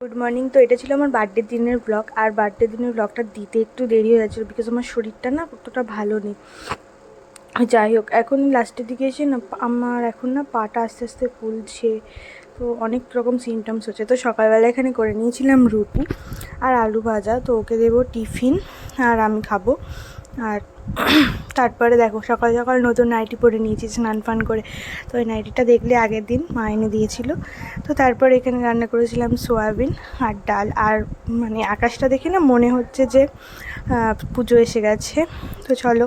Good morning. তো এটা ছিল আমার বার্থডে দিনের ব্লগ। আর বার্থডে দিনের ব্লগটা দিতে একটু দেরি হয়ে যাচ্ছিলো বিকজ আমার শরীরটা না অতটা ভালো নেই। যাই হোক, এখন লাস্টের দিকে এসে না আমার এখন না পাটা আস্তে আস্তে ফুলছে, তো অনেক রকম সিমটমস হচ্ছে। তো সকালবেলা এখানে করে নিয়েছিলাম রুটি আর আলু ভাজা, তো ওকে দেবো টিফিন আর আমি খাবো। আর তারপরে দেখো সকাল সকাল নতুন নাইটি পরে নিয়েছি স্নান ফান করে। তো ওই নাইটিটা দেখলে আগের দিন মা এনে দিয়েছিল। তো তারপর এখানে রান্না করেছিলাম সোয়াবিন আর ডাল। আর মানে আকাশটা দেখে না মনে হচ্ছে যে পুজো এসে গেছে। তো চলো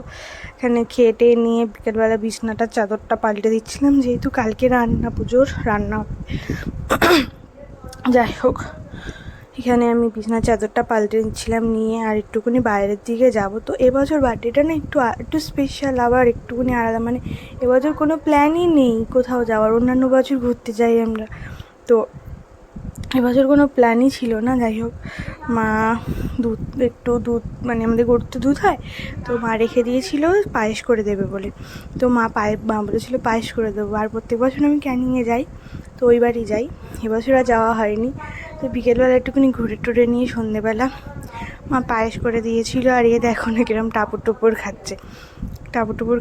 এখানে খেয়ে টেয়ে নিয়ে বিকেলবেলা বিছনাটার চাদরটা পাল্টে দিচ্ছিলাম, যেহেতু কালকে পুজোর রান্না হবে। যাই হোক, এখানে আমি বিছনার চাদরটা পাল্টে নিচ্ছিলাম নিয়ে আর একটুখানি বাইরের দিকে যাব। তো এবছর বার্থডেটা না একটু স্পেশাল, আবার একটুখানি আলাদা। মানে এবছর কোনো প্ল্যানই নেই কোথাও যাওয়ার। অন্যান্য বছর ঘুরতে যাই আমরা, তো এবছর কোনো প্ল্যানই ছিল না। যাই হোক, মা দুধ মানে আমাদের গরুতে দুধ হয়, তো মা রেখে দিয়েছিল পায়েস করে দেবে বলে। তো মা বলেছিলো পায়েস করে দেবো। আর প্রত্যেক বছর আমি ক্যানিংয়ে যাই, তো ওই বাড়ি যাই। এবছর আর যাওয়া হয়নি। তো বিকেলবেলা একটুখানি ঘুরে টুরে নিয়ে সন্ধেবেলা মা পায়েস করে দিয়েছিল। আর দেখো না কিরকম টাপুর টুপুর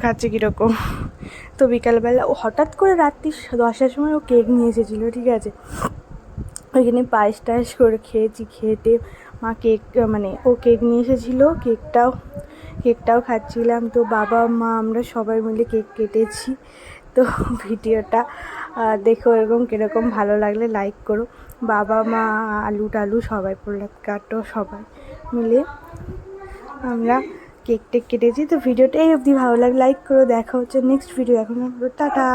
খাচ্ছে কীরকম। তো বিকালবেলা ও হঠাৎ করে রাত্রি 10টার সময় ও কেক নিয়ে এসেছিলো, ঠিক আছে। ওইখানে পায়েস টায়েস করে খেতে মা ও কেক নিয়ে এসেছিলো, কেকটাও খাচ্ছিলাম। তো বাবা মা আমরা সবাই মিলে কেক কেটেছি। তো ভিডিওটা দেখো, এরকম কীরকম ভালো লাগলে লাইক করো। বাবা মা আলু টালু সবাই, প্রহ্লাদ কাটো সবাই মিলে আমরা কেক টেক কেটেছি। তো ভিডিওটা এই অবধি ভালো লাগলে লাইক করো। দেখা হচ্ছে নেক্সট ভিডিও। এখন টাটা।